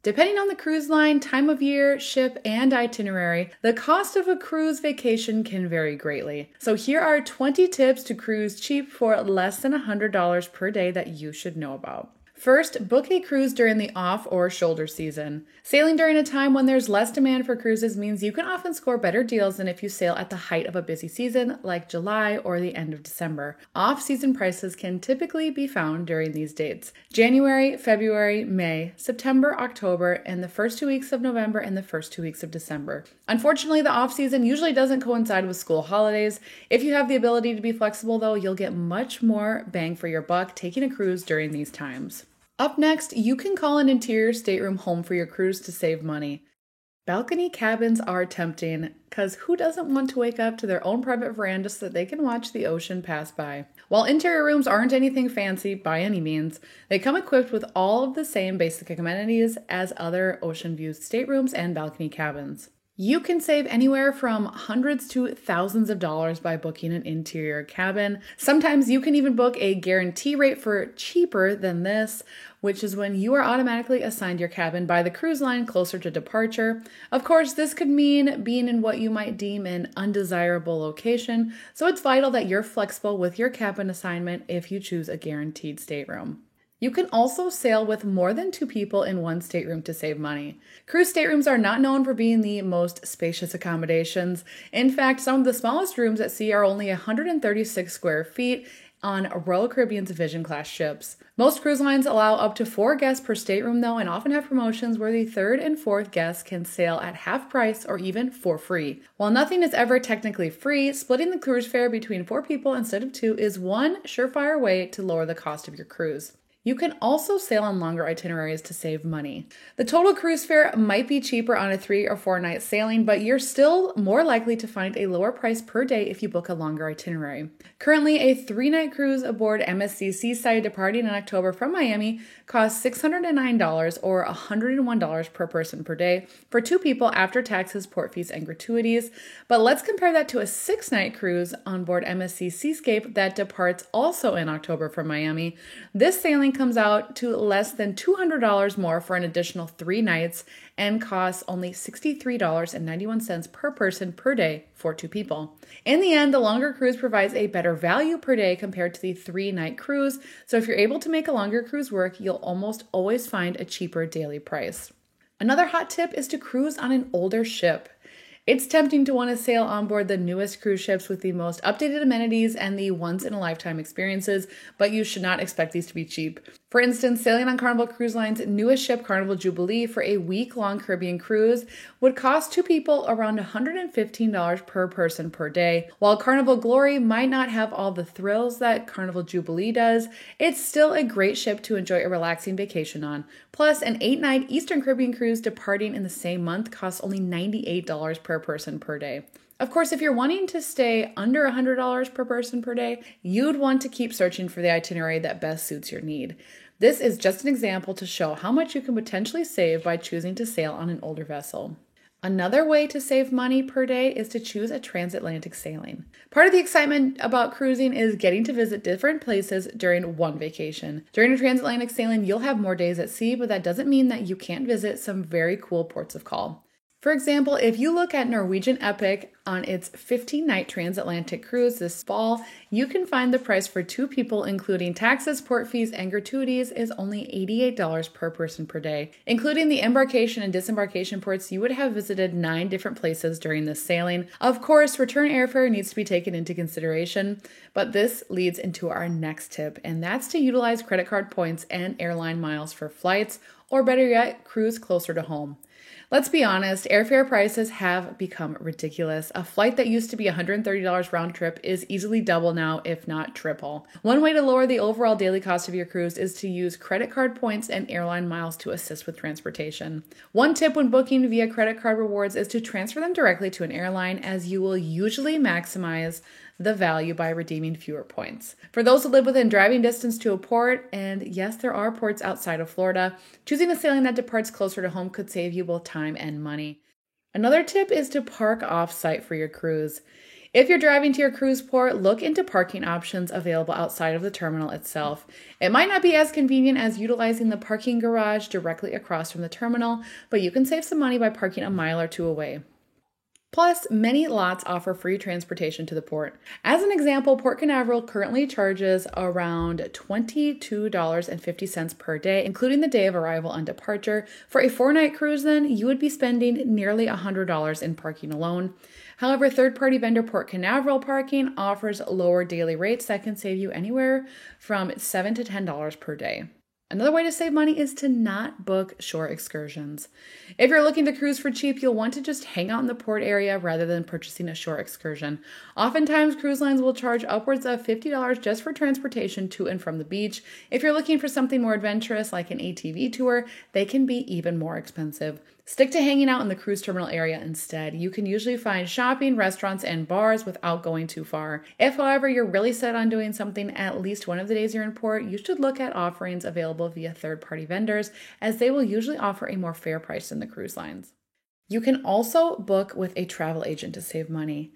Depending on the cruise line, time of year, ship, and itinerary, the cost of a cruise vacation can vary greatly. So here are 20 tips to cruise cheap for less than $100 per day that you should know about. First, book a cruise during the off or shoulder season. Sailing during a time when there's less demand for cruises means you can often score better deals than if you sail at the height of a busy season like July or the end of December. Off-season prices can typically be found during these dates: January, February, May, September, October, and the first 2 weeks of November and the first 2 weeks of December. Unfortunately, the off-season usually doesn't coincide with school holidays. If you have the ability to be flexible, though, you'll get much more bang for your buck taking a cruise during these times. Up next, you can call an interior stateroom home for your cruise to save money. Balcony cabins are tempting, because who doesn't want to wake up to their own private veranda so that they can watch the ocean pass by? While interior rooms aren't anything fancy by any means, they come equipped with all of the same basic amenities as other ocean view staterooms and balcony cabins. You can save anywhere from hundreds to thousands of dollars by booking an interior cabin. Sometimes you can even book a guarantee rate for cheaper than this, which is when you are automatically assigned your cabin by the cruise line closer to departure. Of course, this could mean being in what you might deem an undesirable location, so it's vital that you're flexible with your cabin assignment if you choose a guaranteed stateroom. You can also sail with more than 2 people in one stateroom to save money. Cruise staterooms are not known for being the most spacious accommodations. In fact, some of the smallest rooms at sea are only 136 square feet on Royal Caribbean's Vision class ships. Most cruise lines allow up to 4 guests per stateroom though, and often have promotions where the 3rd and 4th guests can sail at half price or even for free. While nothing is ever technically free, splitting the cruise fare between 4 people instead of 2 is one surefire way to lower the cost of your cruise. You can also sail on longer itineraries to save money. The total cruise fare might be cheaper on a 3 or 4 night sailing, but you're still more likely to find a lower price per day if you book a longer itinerary. Currently, a 3-night cruise aboard MSC Seaside departing in October from Miami costs $609 or $101 per person per day for 2 people after taxes, port fees, and gratuities. But let's compare that to a 6-night cruise on board MSC Seascape that departs also in October from Miami. This sailing comes out to less than $200 more for an additional 3 nights and costs only $63.91 per person per day for 2 people. In the end, the longer cruise provides a better value per day compared to the 3-night cruise, so if you're able to make a longer cruise work, you'll almost always find a cheaper daily price. Another hot tip is to cruise on an older ship. It's tempting to want to sail on board the newest cruise ships with the most updated amenities and the once-in-a-lifetime experiences, but you should not expect these to be cheap. For instance, sailing on Carnival Cruise Line's newest ship, Carnival Jubilee, for a week-long Caribbean cruise would cost 2 people around $115 per person per day. While Carnival Glory might not have all the thrills that Carnival Jubilee does, it's still a great ship to enjoy a relaxing vacation on. Plus, an 8-night Eastern Caribbean cruise departing in the same month costs only $98 per person per day. Of course, if you're wanting to stay under $100 per person per day, you'd want to keep searching for the itinerary that best suits your need. This is just an example to show how much you can potentially save by choosing to sail on an older vessel. Another way to save money per day is to choose a transatlantic sailing. Part of the excitement about cruising is getting to visit different places during one vacation. During a transatlantic sailing, you'll have more days at sea, but that doesn't mean that you can't visit some very cool ports of call. For example, if you look at Norwegian Epic on its 15-night transatlantic cruise this fall, you can find the price for 2 people, including taxes, port fees, and gratuities, is only $88 per person per day. Including the embarkation and disembarkation ports, you would have visited 9 different places during this sailing. Of course, return airfare needs to be taken into consideration, but this leads into our next tip, and that's to utilize credit card points and airline miles for flights, or better yet, cruise closer to home. Let's be honest, airfare prices have become ridiculous. A flight that used to be $130 round trip is easily double now, if not triple. One way to lower the overall daily cost of your cruise is to use credit card points and airline miles to assist with transportation. One tip when booking via credit card rewards is to transfer them directly to an airline, as you will usually maximize the value by redeeming fewer points. For those who live within driving distance to a port, and yes, there are ports outside of Florida, choosing a sailing that departs closer to home could save you both time and money. Another tip is to park off-site for your cruise. If you're driving to your cruise port, look into parking options available outside of the terminal itself. It might not be as convenient as utilizing the parking garage directly across from the terminal, but you can save some money by parking a mile or two away. Plus, many lots offer free transportation to the port. As an example, Port Canaveral currently charges around $22.50 per day, including the day of arrival and departure. For a 4-night cruise, then, you would be spending nearly $100 in parking alone. However, third-party vendor Port Canaveral parking offers lower daily rates that can save you anywhere from $7 to $10 per day. Another way to save money is to not book shore excursions. If you're looking to cruise for cheap, you'll want to just hang out in the port area rather than purchasing a shore excursion. Oftentimes, cruise lines will charge upwards of $50 just for transportation to and from the beach. If you're looking for something more adventurous like an ATV tour, they can be even more expensive. Stick to hanging out in the cruise terminal area instead. You can usually find shopping, restaurants, and bars without going too far. If, however, you're really set on doing something at least one of the days you're in port, you should look at offerings available via third-party vendors, as they will usually offer a more fair price than the cruise lines. You can also book with a travel agent to save money.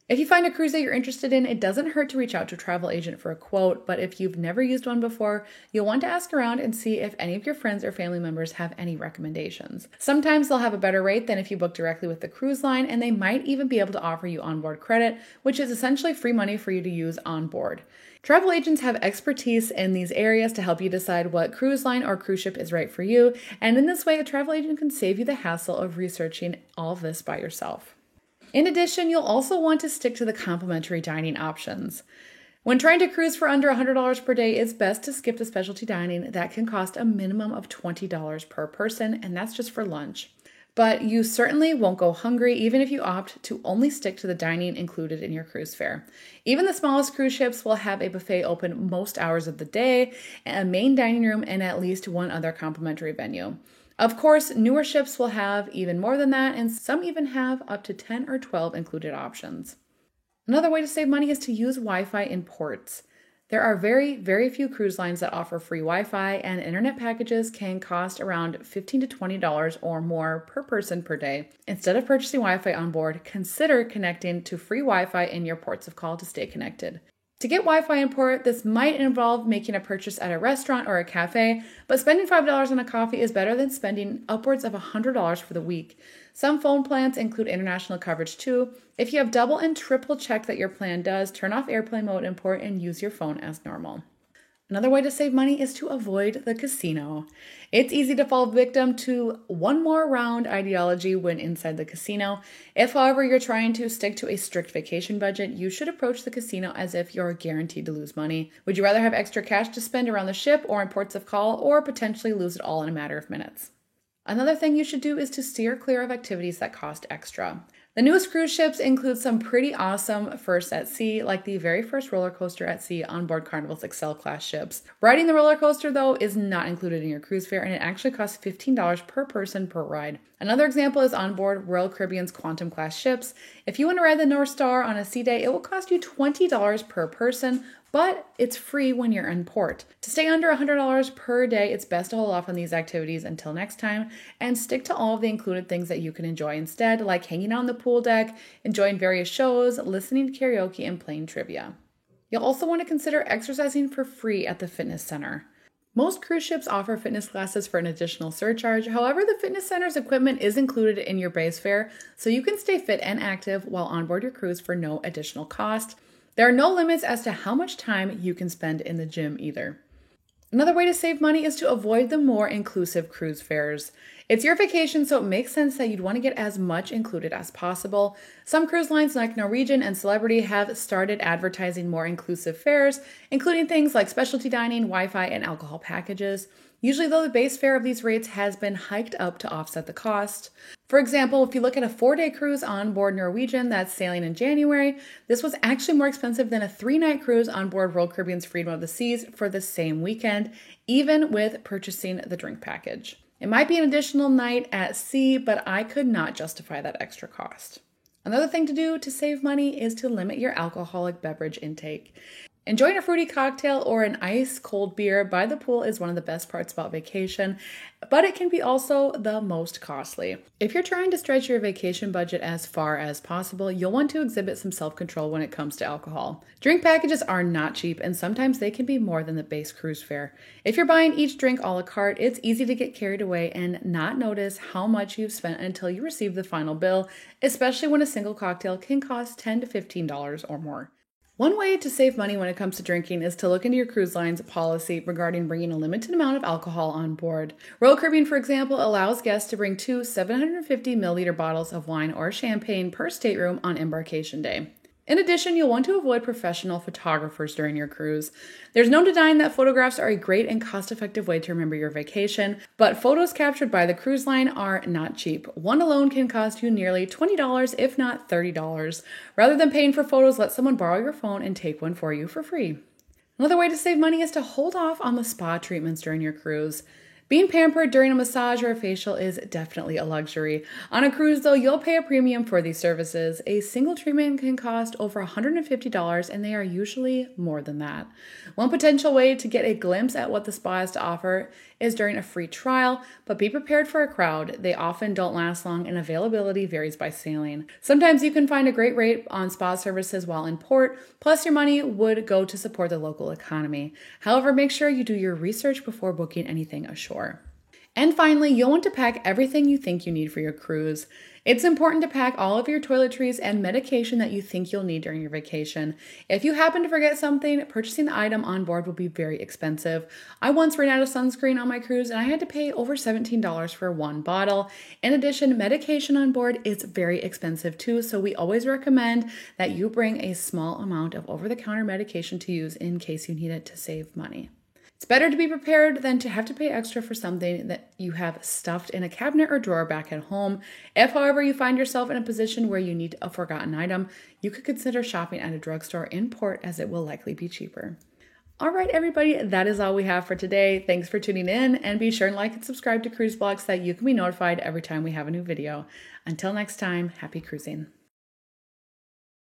If you find a cruise that you're interested in, it doesn't hurt to reach out to a travel agent for a quote, but if you've never used one before, you'll want to ask around and see if any of your friends or family members have any recommendations. Sometimes they'll have a better rate than if you book directly with the cruise line, and they might even be able to offer you onboard credit, which is essentially free money for you to use on board. Travel agents have expertise in these areas to help you decide what cruise line or cruise ship is right for you, and in this way, a travel agent can save you the hassle of researching all of this by yourself. In addition, you'll also want to stick to the complimentary dining options. When trying to cruise for under $100 per day, it's best to skip the specialty dining that can cost a minimum of $20 per person, and that's just for lunch. But you certainly won't go hungry even if you opt to only stick to the dining included in your cruise fare. Even the smallest cruise ships will have a buffet open most hours of the day, a main dining room, and at least one other complimentary venue. Of course, newer ships will have even more than that, and some even have up to 10 or 12 included options. Another way to save money is to use Wi-Fi in ports. There are very, very few cruise lines that offer free Wi-Fi, and internet packages can cost around $15 to $20 or more per person per day. Instead of purchasing Wi-Fi on board, consider connecting to free Wi-Fi in your ports of call to stay connected. To get Wi-Fi in port, this might involve making a purchase at a restaurant or a cafe, but spending $5 on a coffee is better than spending upwards of $100 for the week. Some phone plans include international coverage too. If you have double and triple checked that your plan does, turn off airplane mode in port and use your phone as normal. Another way to save money is to avoid the casino. It's easy to fall victim to one more round ideology when inside the casino. If, however, you're trying to stick to a strict vacation budget, you should approach the casino as if you're guaranteed to lose money. Would you rather have extra cash to spend around the ship or in ports of call, or potentially lose it all in a matter of minutes? Another thing you should do is to steer clear of activities that cost extra. The newest cruise ships include some pretty awesome firsts at sea, like the very first roller coaster at sea on board Carnival's Excel class ships. Riding the roller coaster, though, is not included in your cruise fare, and it actually costs $15 per person per ride. Another example is on board Royal Caribbean's Quantum class ships. If you want to ride the North Star on a sea day, it will cost you $20 per person, but it's free when you're in port. To stay under $100 per day, it's best to hold off on these activities until next time and stick to all of the included things that you can enjoy instead, like hanging out on the pool deck, enjoying various shows, listening to karaoke, and playing trivia. You'll also want to consider exercising for free at the fitness center. Most cruise ships offer fitness classes for an additional surcharge. However, the fitness center's equipment is included in your base fare, so you can stay fit and active while on board your cruise for no additional cost. There are no limits as to how much time you can spend in the gym either. Another way to save money is to avoid the more inclusive cruise fares. It's your vacation, so it makes sense that you'd want to get as much included as possible. Some cruise lines like Norwegian and Celebrity have started advertising more inclusive fares, including things like specialty dining, Wi-Fi, and alcohol packages. Usually, though, the base fare of these rates has been hiked up to offset the cost. For example, if you look at a 4-day cruise on board Norwegian that's sailing in January, this was actually more expensive than a 3-night cruise on board Royal Caribbean's Freedom of the Seas for the same weekend, even with purchasing the drink package. It might be an additional night at sea, but I could not justify that extra cost. Another thing to do to save money is to limit your alcoholic beverage intake. Enjoying a fruity cocktail or an ice cold beer by the pool is one of the best parts about vacation, but it can be also the most costly. If you're trying to stretch your vacation budget as far as possible, you'll want to exhibit some self-control when it comes to alcohol. Drink packages are not cheap, and sometimes they can be more than the base cruise fare. If you're buying each drink a la carte, it's easy to get carried away and not notice how much you've spent until you receive the final bill, especially when a single cocktail can cost $10 to $15 or more. One way to save money when it comes to drinking is to look into your cruise line's policy regarding bringing a limited amount of alcohol on board. Royal Caribbean, for example, allows guests to bring 2 750 milliliter bottles of wine or champagne per stateroom on embarkation day. In addition, you'll want to avoid professional photographers during your cruise. There's no denying that photographs are a great and cost-effective way to remember your vacation, but photos captured by the cruise line are not cheap. One alone can cost you nearly $20, if not $30. Rather than paying for photos, let someone borrow your phone and take one for you for free. Another way to save money is to hold off on the spa treatments during your cruise. Being pampered during a massage or a facial is definitely a luxury. On a cruise, though, you'll pay a premium for these services. A single treatment can cost over $150, and they are usually more than that. One potential way to get a glimpse at what the spa has to offer is during a free trial, but be prepared for a crowd. They often don't last long, and availability varies by sailing. Sometimes you can find a great rate on spa services while in port, plus your money would go to support the local economy. However, make sure you do your research before booking anything ashore. And finally, you'll want to pack everything you think you need for your cruise. It's important to pack all of your toiletries and medication that you think you'll need during your vacation. If you happen to forget something, purchasing the item on board will be very expensive. I once ran out of sunscreen on my cruise and I had to pay over $17 for one bottle. In addition, medication on board is very expensive too, so we always recommend that you bring a small amount of over-the-counter medication to use in case you need it to save money. It's better to be prepared than to have to pay extra for something that you have stuffed in a cabinet or drawer back at home. If, however, you find yourself in a position where you need a forgotten item, you could consider shopping at a drugstore in port, as it will likely be cheaper. All right, everybody, that is all we have for today. Thanks for tuning in, and be sure and like and subscribe to Cruise Blogs so that you can be notified every time we have a new video. Until next time, happy cruising.